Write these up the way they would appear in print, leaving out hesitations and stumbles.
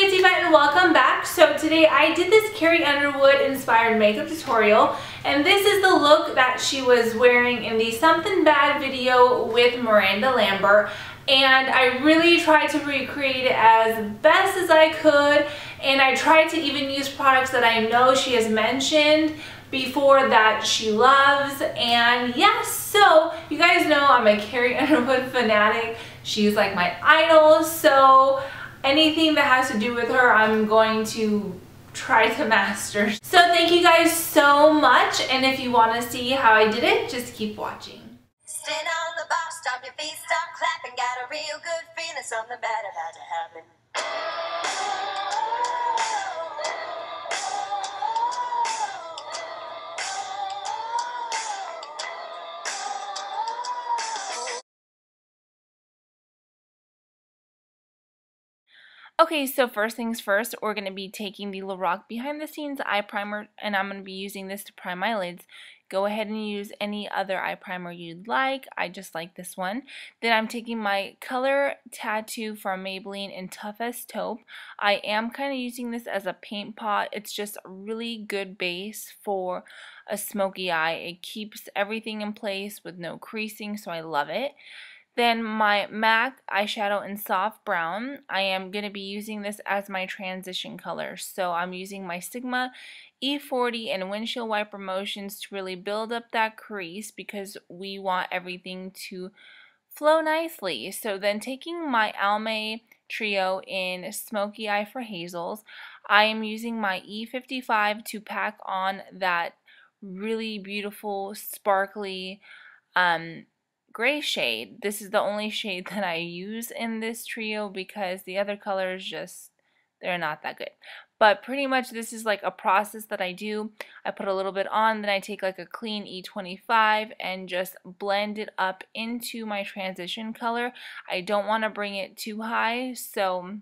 it's Eva and welcome back. So today I did this Carrie Underwood inspired makeup tutorial, and this is the look that she was wearing in the Something Bad video with Miranda Lambert, and I really tried to recreate it as best as I could, and I tried to even use products that I know she has mentioned before that she loves. And yes, so you guys know I'm a Carrie Underwood fanatic. She's like my idol, so anything that has to do with her, I'm going to try to master. So thank you guys so much, and if you want to see how I did it, just keep watching. Stand on the bar, stomp your feet, start clapping. Got a real good feeling, something bad about to happen. Okay, so first things first, we're going to be taking the Lorac Behind the Scenes Eye Primer, and I'm going to be using this to prime my lids. Go ahead and use any other eye primer you'd like. I just like this one. Then I'm taking my Color Tattoo from Maybelline in Toughest Taupe. I am kind of using this as a paint pot. It's just a really good base for a smoky eye. It keeps everything in place with no creasing, so I love it. Then my MAC eyeshadow in Soft Brown. I am going to be using this as my transition color. So I'm using my Sigma E40 and windshield wiper motions to really build up that crease because we want everything to flow nicely. So then taking my Almay trio in Somky-i for Hazels, I am using my E55 to pack on that really beautiful, sparkly, gray shade. This is the only shade that I use in this trio because the other colors just, they're not that good. But pretty much this is like a process that I do. I put a little bit on, then I take like a clean E25 and just blend it up into my transition color. I don't want to bring it too high, so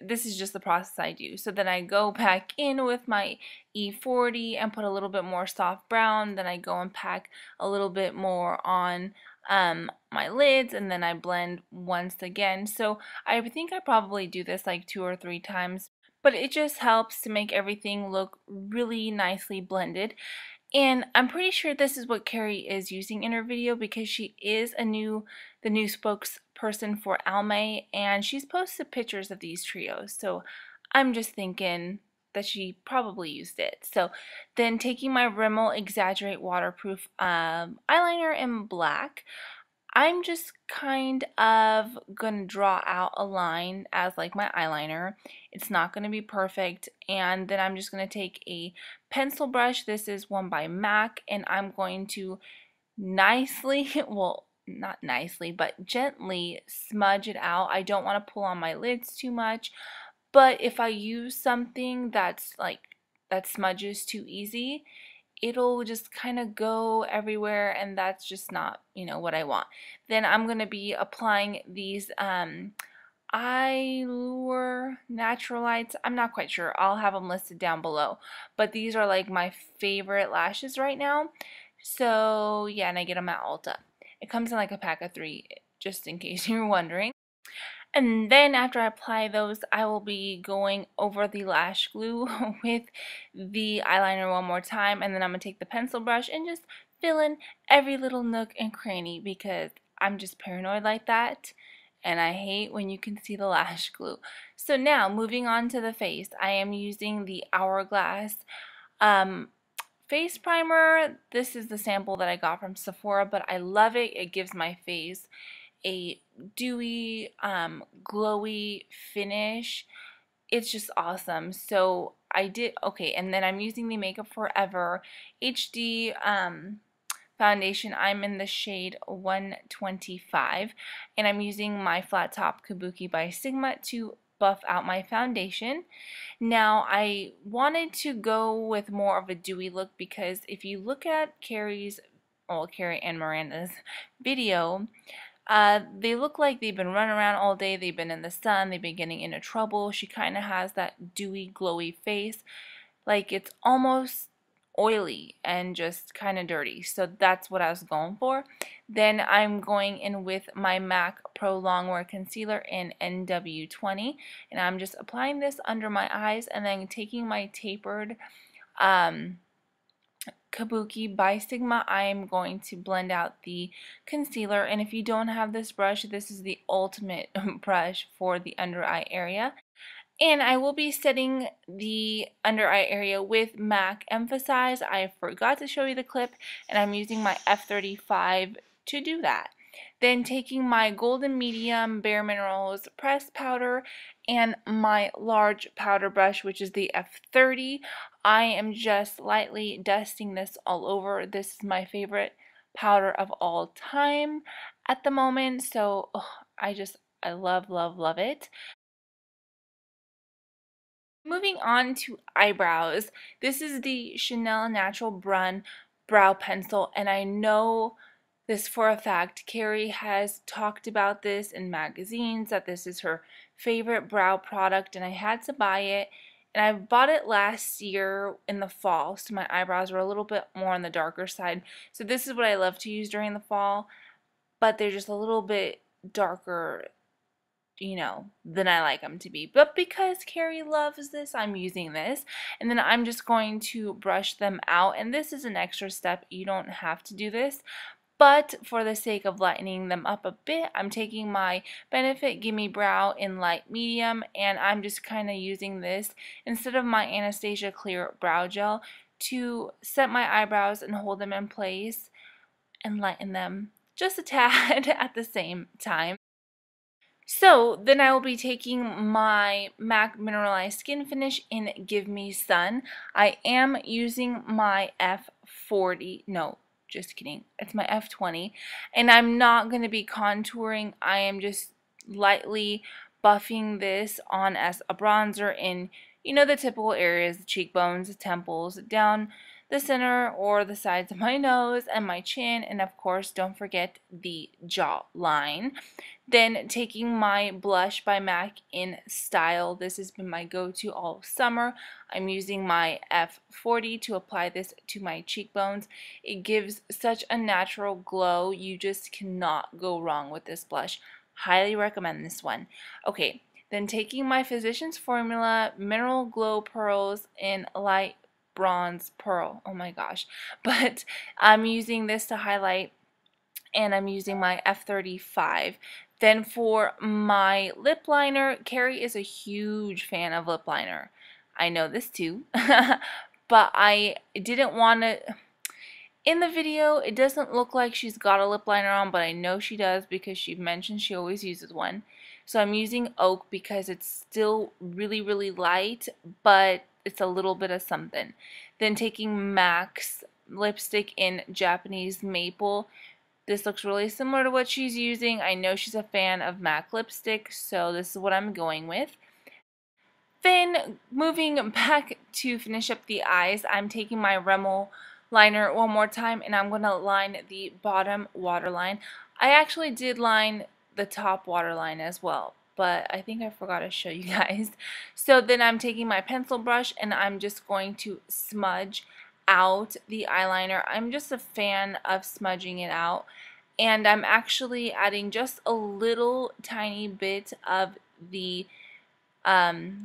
this is just the process I do. So then I go back in with my E40 and put a little bit more soft brown. Then I go and pack a little bit more on my lids, and then I blend once again. So I think I probably do this like 2 or 3 times, but it just helps to make everything look really nicely blended. And I'm pretty sure this is what Carrie is using in her video because she is the new spokesperson for Almay, and she's posted pictures of these trios. So I'm just thinking that she probably used it. So then taking my Rimmel Exaggerate Waterproof eyeliner in black, I'm just kind of going to draw out a line as like my eyeliner. It's not going to be perfect, and then I'm just going to take a pencil brush. This is one by MAC, and I'm going to nicely, well, not nicely, but gently smudge it out. I don't want to pull on my lids too much, but if I use something that's like, that smudges too easy, it'll just kind of go everywhere, and that's just not, you know, what I want. Then I'm going to be applying these Eyelure Naturalites. I'm not quite sure. I'll have them listed down below. But these are like my favorite lashes right now. So yeah, and I get them at Ulta. It comes in like a pack of 3, just in case you're wondering. And then after I apply those, I will be going over the lash glue with the eyeliner one more time, and then I'm going to take the pencil brush and just fill in every little nook and cranny because I'm just paranoid like that, and I hate when you can see the lash glue. So now moving on to the face, I am using the Hourglass face primer. This is the sample that I got from Sephora, but I love it. It gives my face a dewy, glowy finish. It's just awesome. So I did, okay, and then I'm using the Makeup Forever HD foundation. I'm in the shade 125, and I'm using my Flat Top Kabuki by Sigma to buff out my foundation. Now I wanted to go with more of a dewy look because if you look at Carrie and Miranda's video, they look like they've been running around all day, they've been in the sun, they've been getting into trouble. She kind of has that dewy, glowy face. Like it's almost oily and just kind of dirty. So that's what I was going for. Then I'm going in with my MAC Prolong Wear Concealer in NW20, and I'm just applying this under my eyes and then taking my tapered Kabuki by Sigma, I am going to blend out the concealer. And if you don't have this brush, this is the ultimate brush for the under eye area. And I will be setting the under eye area with MAC Emphasize. I forgot to show you the clip, and I'm using my F35 to do that. Then taking my Golden Medium Bare Minerals pressed powder and my large powder brush, which is the F30, I am just lightly dusting this all over. This is my favorite powder of all time at the moment, so I love, love, love it. Moving on to eyebrows, this is the Chanel Natural Brun brow pencil, and I know this for a fact. Carrie has talked about this in magazines, that this is her favorite brow product, and I had to buy it. And I bought it last year in the fall, so my eyebrows were a little bit more on the darker side. So this is what I love to use during the fall, but they're just a little bit darker, you know, than I like them to be. But because Carrie loves this, I'm using this. And then I'm just going to brush them out. And this is an extra step. You don't have to do this. But for the sake of lightening them up a bit, I'm taking my Benefit Gimme Brow in light medium, and I'm just kind of using this instead of my Anastasia Clear Brow Gel to set my eyebrows and hold them in place and lighten them just a tad at the same time. So then I will be taking my MAC Mineralize Skinfinish in Give Me Sun. I am using my F40, no, just kidding, it's my F20, and I'm not going to be contouring. I am just lightly buffing this on as a bronzer in, you know, the typical areas, the cheekbones, the temples, down the center or the sides of my nose and my chin, and of course don't forget the jawline. Then taking my blush by MAC in Style. This has been my go-to all summer. I'm using my F40 to apply this to my cheekbones. It gives such a natural glow. You just cannot go wrong with this blush. Highly recommend this one. Okay, then taking my Physicians Formula Mineral Glow Pearls in Light Bronze Pearl. Oh my gosh. But I'm using this to highlight, and I'm using my F35. Then for my lip liner, Carrie is a huge fan of lip liner. I know this too. But I didn't want to... In the video, it doesn't look like she's got a lip liner on, but I know she does because she mentioned she always uses one. So I'm using Oak because it's still really, really light, but it's a little bit of something. Then taking MAC's lipstick in Japanese Maple. This looks really similar to what she's using. I know she's a fan of MAC lipstick, so this is what I'm going with. Then moving back to finish up the eyes, I'm taking my Rimmel liner one more time, and I'm going to line the bottom waterline. I actually did line the top waterline as well, but I think I forgot to show you guys. So then I'm taking my pencil brush, and I'm just going to smudge out the eyeliner. I'm just a fan of smudging it out, and I'm actually adding just a little tiny bit of the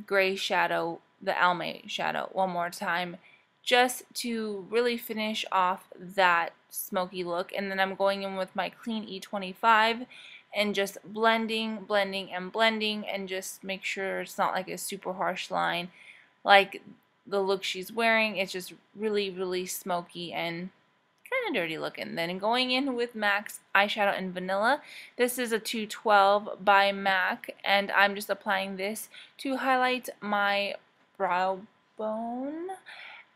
gray shadow, the Almay shadow, one more time, just to really finish off that smoky look. And then I'm going in with my clean E25 and just blending, blending, and blending, and just make sure it's not like a super harsh line like the look she's wearing. It's just really, really smoky and kind of dirty looking. Then going in with MAC's eyeshadow in Vanilla. This is a 212 by MAC, and I'm just applying this to highlight my brow bone.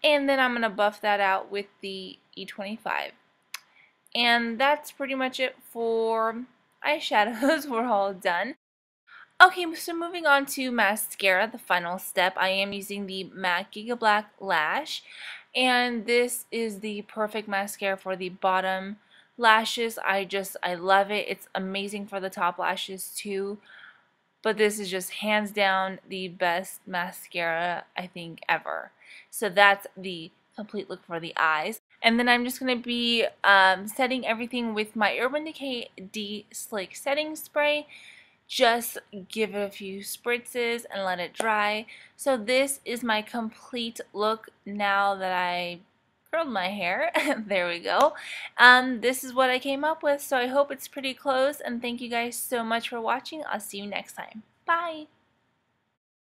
And then I'm going to buff that out with the E25. And that's pretty much it for eyeshadows. We're all done. Okay, so moving on to mascara, the final step. I am using the MAC Gigablack Lash, and this is the perfect mascara for the bottom lashes. I love it. It's amazing for the top lashes too, but this is just hands down the best mascara I think ever. So that's the complete look for the eyes. And then I'm just going to be setting everything with my Urban Decay Deslick setting spray. Just give it a few spritzes and let it dry. So this is my complete look now that I curled my hair. There we go. This is what I came up with, so I hope it's pretty close, and thank you guys so much for watching. I'll see you next time. Bye!